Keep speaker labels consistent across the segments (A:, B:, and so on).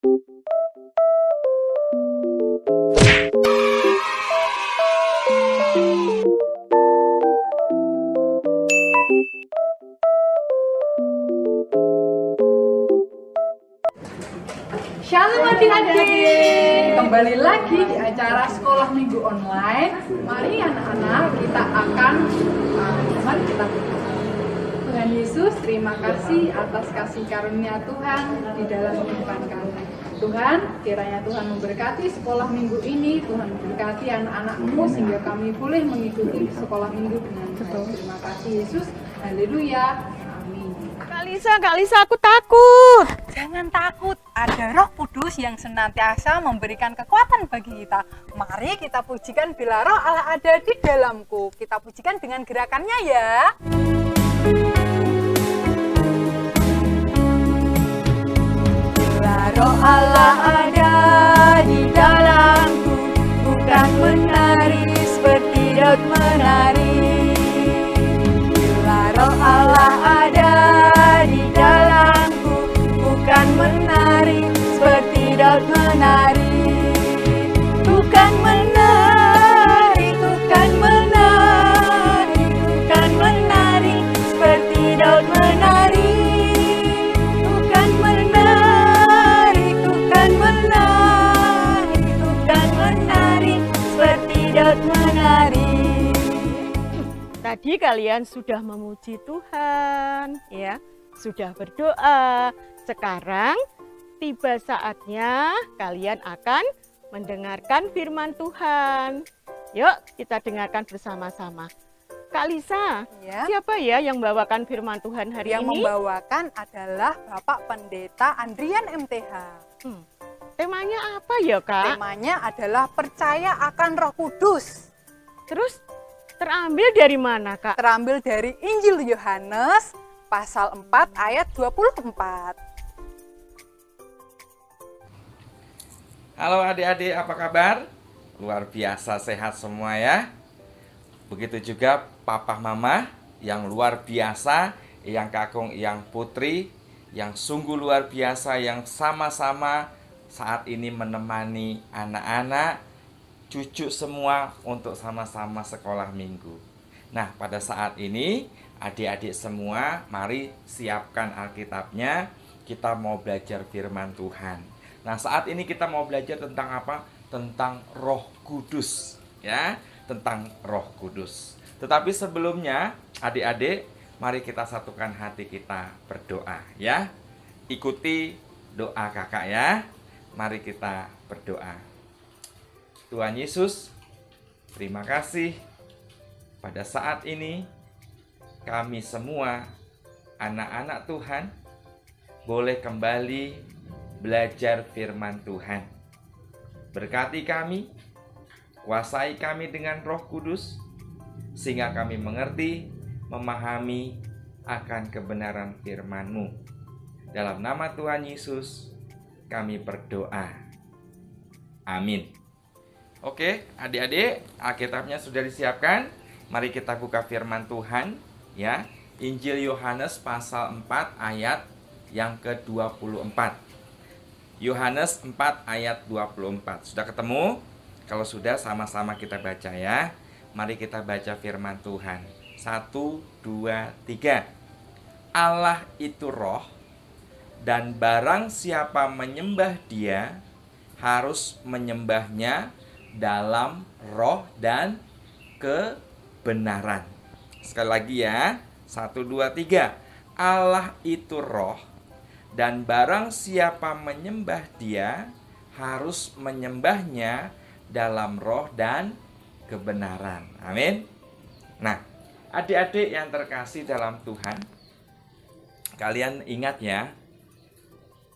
A: Shalom adik-adik, kembali lagi di acara sekolah minggu online. Mari anak-anak kita akan mari kita berdoa. Tuhan Yesus, terima kasih atas kasih karunia Tuhan di dalam kehidupan kami. Tuhan, kiranya Tuhan memberkati sekolah minggu ini, Tuhan memberkati anak-anak-Mu sehingga kami boleh mengikuti sekolah minggu dengan baik. Terima kasih Yesus, haleluya.
B: Kak Lisa, aku takut.
C: Jangan takut, ada Roh Kudus yang senantiasa memberikan kekuatan bagi kita. Mari kita pujikan bila Roh Allah ada di dalamku. Kita pujikan dengan gerakannya ya. Bila Roh Allah ada di dalamku, bukan menari seperti Daud menari. Bila Roh Allah ada di dalamku, bukan menari seperti Daud menari. Bukan menari, bukan menari, bukan menari seperti Daud menari. Bukan menari, bukan menari, bukan menari seperti Daud menari.
B: Tadi kalian sudah memuji Tuhan, ya, sudah berdoa. Sekarang tiba saatnya kalian akan mendengarkan firman Tuhan. Yuk, kita dengarkan bersama-sama. Kak Lisa,
C: Ya.
B: siapa ya yang membawakan firman Tuhan hari
C: Yang
B: ini?
C: membawakan adalah Bapak Pendeta Andrian MTH.
B: Temanya apa ya, Kak?
C: Temanya adalah percaya akan Roh Kudus.
B: Terus terambil dari mana, Kak?
C: Terambil dari Injil Yohanes pasal 4 ayat 24.
D: Halo adik-adik, apa kabar? Luar biasa sehat semua ya. Begitu juga papa mama yang luar biasa, yang kakung, yang putri, yang sungguh luar biasa, yang sama-sama saat ini menemani anak-anak, cucu semua untuk sama-sama sekolah minggu. Nah, pada saat ini adik-adik semua mari siapkan Alkitabnya, kita mau belajar firman Tuhan. Nah, saat ini kita mau belajar tentang apa? Tentang Roh Kudus, ya, tentang Roh Kudus. Tetapi sebelumnya, adik-adik, mari kita satukan hati kita berdoa, ya. Ikuti doa kakak ya. Mari kita berdoa. Tuhan Yesus, terima kasih pada saat ini kami semua anak-anak Tuhan boleh kembali belajar firman Tuhan. Berkati kami, kuasai kami dengan Roh Kudus, sehingga kami mengerti, memahami akan kebenaran firman-Mu. Dalam nama Tuhan Yesus, kami berdoa. Amin. Oke, adik-adik, Alkitabnya sudah disiapkan. Mari kita buka firman Tuhan, ya. Injil Yohanes pasal 4 ayat yang ke-24. Yohanes 4 ayat 24. Sudah ketemu? Kalau sudah, sama-sama kita baca ya. Mari kita baca firman Tuhan. 1, 2, 3. Allah itu roh, dan barang siapa menyembah Dia harus menyembahnya dalam roh dan kebenaran. Sekali lagi ya. 1, 2, 3. Allah itu roh, dan barang siapa menyembah Dia harus menyembahnya dalam roh dan kebenaran. Amin. Nah, adik-adik yang terkasih dalam Tuhan, kalian ingat ya,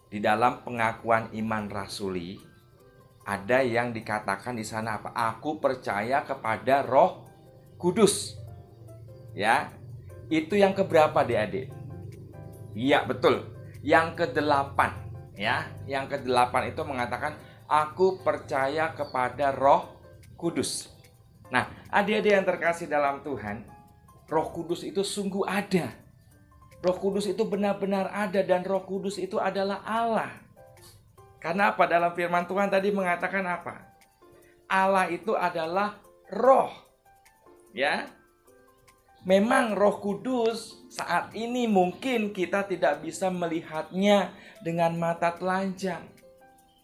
D: di dalam pengakuan iman rasuli ada yang dikatakan di sana apa? Aku percaya kepada Roh Kudus. Ya. Itu yang keberapa, adik-adik? Iya, betul. Yang ke-8, ya. Yang ke-8 itu mengatakan aku percaya kepada Roh Kudus. Nah, adik-adik yang terkasih dalam Tuhan, Roh Kudus itu sungguh ada. Roh Kudus itu benar-benar ada, dan Roh Kudus itu adalah Allah. Karena apa? Dalam firman Tuhan tadi mengatakan apa? Allah itu adalah roh. Ya. Memang Roh Kudus saat ini mungkin kita tidak bisa melihatnya dengan mata telanjang.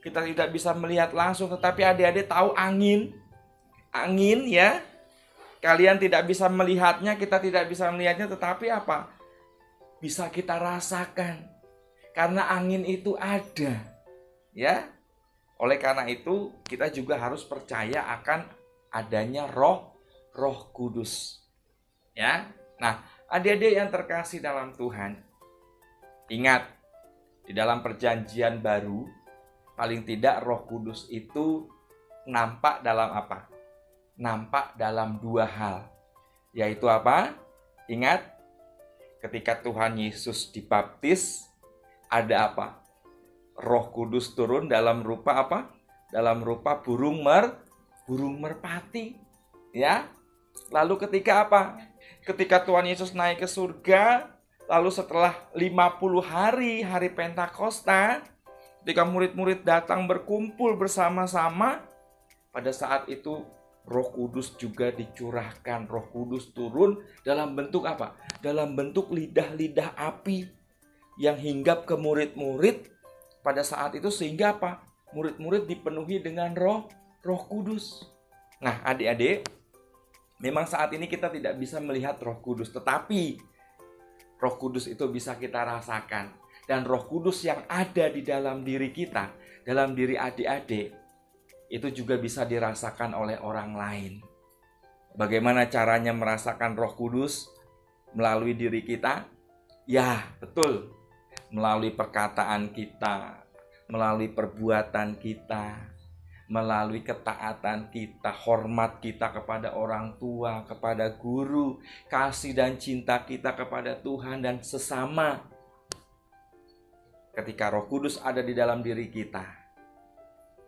D: Kita tidak bisa melihat langsung, tetapi adik-adik tahu angin. Angin ya. Kalian tidak bisa melihatnya, kita tidak bisa melihatnya, tetapi apa? Bisa kita rasakan. Karena angin itu ada. Ya. Oleh karena itu, kita juga harus percaya akan adanya Roh Kudus. Ya. Nah, adik-adik yang terkasih dalam Tuhan, ingat, di dalam perjanjian baru, paling tidak Roh Kudus itu nampak dalam apa? Nampak dalam dua hal. Yaitu apa? Ingat, ketika Tuhan Yesus dibaptis, ada apa? Roh Kudus turun dalam rupa apa? Dalam rupa burung merpati. Ya. Lalu ketika apa? Ketika Tuhan Yesus naik ke surga, lalu setelah 50 hari Pentakosta, ketika murid-murid datang berkumpul bersama-sama, pada saat itu Roh Kudus juga dicurahkan. Roh Kudus turun dalam bentuk apa? Dalam bentuk lidah-lidah api yang hinggap ke murid-murid pada saat itu, sehingga apa? Murid-murid dipenuhi dengan Roh Kudus. Nah, adik-adik, memang saat ini kita tidak bisa melihat Roh Kudus, tetapi Roh Kudus itu bisa kita rasakan. Dan Roh Kudus yang ada di dalam diri kita, dalam diri adik-adik, itu juga bisa dirasakan oleh orang lain. Bagaimana caranya merasakan Roh Kudus melalui diri kita? Ya, betul. Melalui perkataan kita, melalui perbuatan kita, melalui ketaatan kita, hormat kita kepada orang tua, kepada guru, kasih dan cinta kita kepada Tuhan dan sesama. Ketika Roh Kudus ada di dalam diri kita,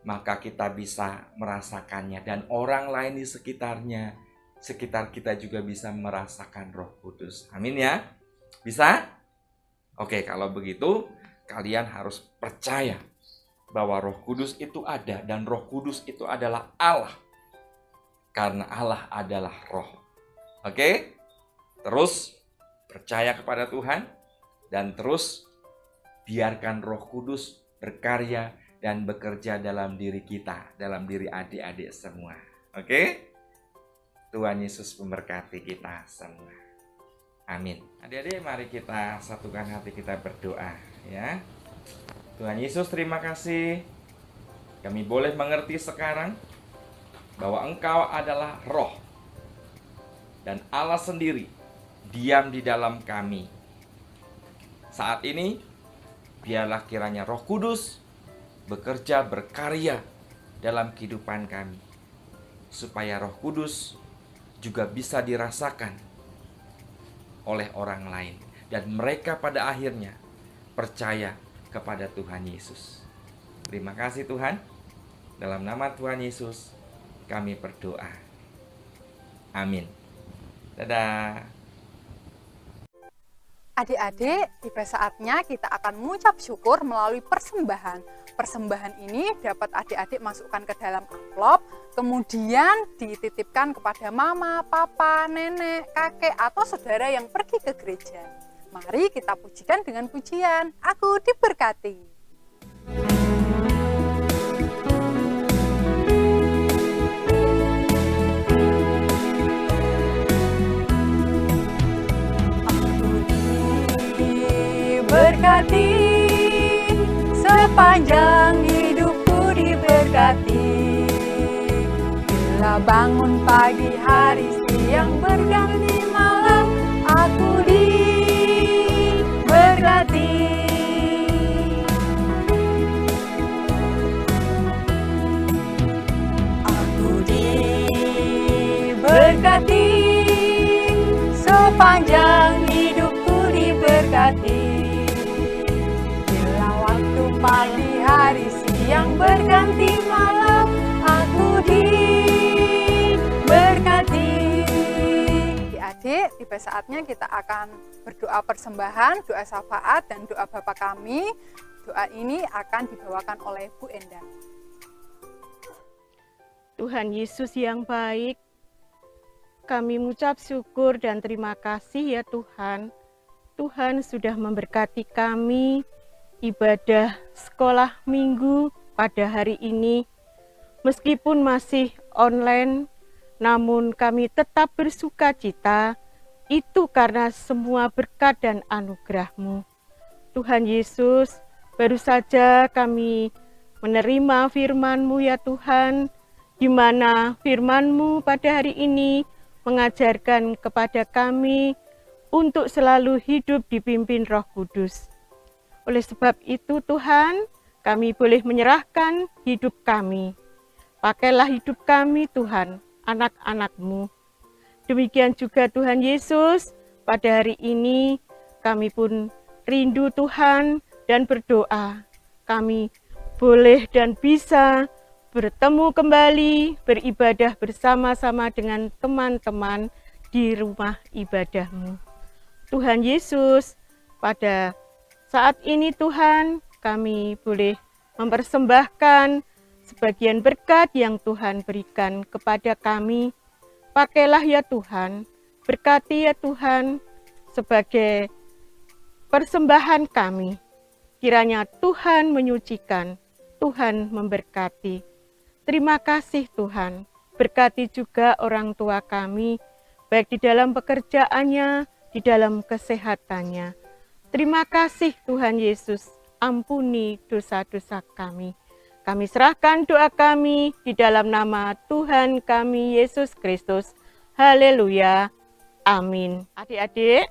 D: maka kita bisa merasakannya, dan orang lain di sekitar kita juga bisa merasakan Roh Kudus. Amin ya? Bisa? Oke, kalau begitu kalian harus percaya bahwa Roh Kudus itu ada, dan Roh Kudus itu adalah Allah. Karena Allah adalah Roh. Oke? Terus percaya kepada Tuhan, dan terus biarkan Roh Kudus berkarya dan bekerja dalam diri kita, dalam diri adik-adik semua. Oke? Tuhan Yesus memberkati kita semua. Amin. Adik-adik, mari kita satukan hati kita berdoa ya. Tuhan Yesus, terima kasih. Kami boleh mengerti sekarang bahwa Engkau adalah Roh, dan Allah sendiri diam di dalam kami. Saat ini, biarlah kiranya Roh Kudus bekerja, berkarya dalam kehidupan kami, supaya Roh Kudus juga bisa dirasakan oleh orang lain, dan mereka pada akhirnya percaya kepada Tuhan Yesus. Terima kasih Tuhan. Dalam nama Tuhan Yesus kami berdoa. Amin. Dadah.
C: Adik-adik, tiba saatnya kita akan mengucap syukur melalui persembahan. Persembahan ini dapat adik-adik masukkan ke dalam amplop, kemudian dititipkan kepada mama, papa, nenek, kakek, atau saudara yang pergi ke gereja. Mari kita pujikan dengan pujian, Aku Diberkati. Diberkati, sepanjang hidupku diberkati. Bila bangun pagi, hari, siang, berganti malam, aku diberkati. Aku diberkati, sepanjang hidupku diberkati. Pagi, hari, siang, berganti malam, aku diberkati. Adik, tiba saatnya kita akan berdoa persembahan, doa syafaat, dan doa Bapa kami. Doa ini akan dibawakan oleh Bu Enda.
B: Tuhan Yesus yang baik, kami mengucap syukur dan terima kasih ya Tuhan. Tuhan sudah memberkati kami ibadah sekolah minggu pada hari ini. Meskipun masih online, namun kami tetap bersuka cita. Itu karena semua berkat dan anugerah-Mu. Tuhan Yesus, baru saja kami menerima firman-Mu ya Tuhan, di mana firman-Mu pada hari ini mengajarkan kepada kami untuk selalu hidup dipimpin Roh Kudus. Oleh sebab itu Tuhan, kami boleh menyerahkan hidup kami. Pakailah hidup kami Tuhan, anak-anak-Mu. Demikian juga Tuhan Yesus, pada hari ini kami pun rindu Tuhan dan berdoa. Kami boleh dan bisa bertemu kembali, beribadah bersama-sama dengan teman-teman di rumah ibadah-Mu. Tuhan Yesus, pada saat ini Tuhan, kami boleh mempersembahkan sebagian berkat yang Tuhan berikan kepada kami. Pakailah ya Tuhan, berkati ya Tuhan sebagai persembahan kami. Kiranya Tuhan menyucikan, Tuhan memberkati. Terima kasih Tuhan, berkati juga orang tua kami, baik di dalam pekerjaannya, di dalam kesehatannya. Terima kasih Tuhan Yesus, ampuni dosa-dosa kami. Kami serahkan doa kami di dalam nama Tuhan kami Yesus Kristus. Haleluya. Amin. Adik-adik,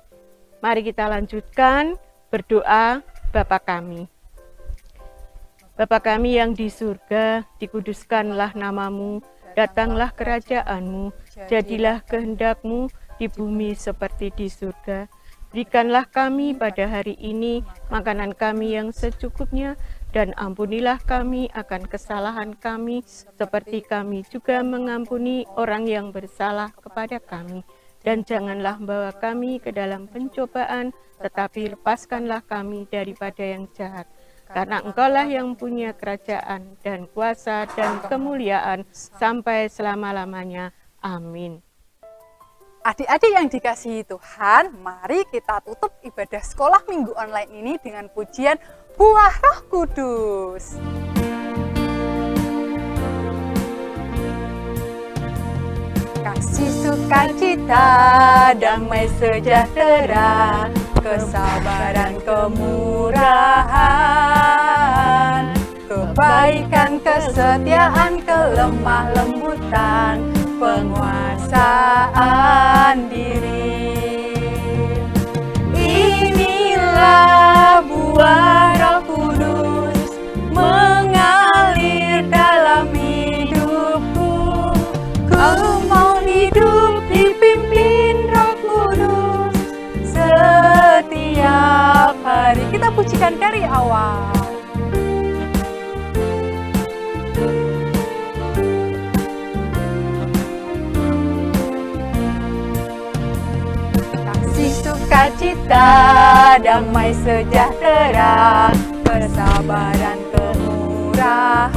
B: mari kita lanjutkan berdoa Bapa kami. Bapa kami yang di surga, dikuduskanlah namamu, datanglah kerajaan-Mu, jadilah kehendak-Mu di bumi seperti di surga. Berikanlah kami pada hari ini makanan kami yang secukupnya, dan ampunilah kami akan kesalahan kami, seperti kami juga mengampuni orang yang bersalah kepada kami. Dan janganlah membawa kami ke dalam pencobaan, tetapi lepaskanlah kami daripada yang jahat. Karena Engkaulah yang punya kerajaan dan kuasa dan kemuliaan sampai selama-lamanya. Amin.
C: Adik-adik yang dikasihi Tuhan, mari kita tutup ibadah sekolah minggu online ini dengan pujian Buah Roh Kudus. Kasih, sukacita, damai sejahtera, kesabaran, kemurahan, kebaikan, kesetiaan, kelemah lembutan, penguasaan diri. Inilah buah Roh Kudus mengalir dalam hidupku. Ku mau hidup dipimpin Roh Kudus setiap hari. Kita pujikan dari awal. Sukacita, damai sejahtera, kesabaran, kemurahan,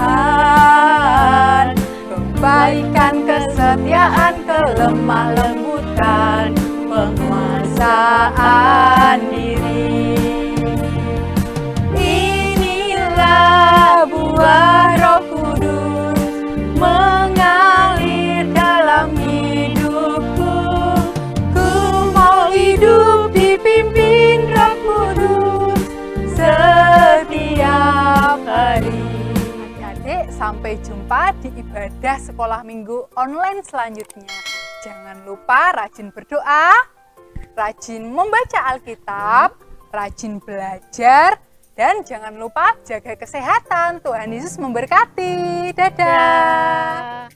C: kebaikan, kesetiaan, kelemah lembutan, penguasaan diri. Inilah buah Roh Kudus mengalir dalam hidupku. Ku mau hidup dipimpin Roh Kudus setiap hari. Adik-adik, sampai jumpa di ibadah sekolah minggu online selanjutnya. Jangan lupa rajin berdoa, rajin membaca Alkitab, rajin belajar, dan jangan lupa jaga kesehatan. Tuhan Yesus memberkati. Dadah.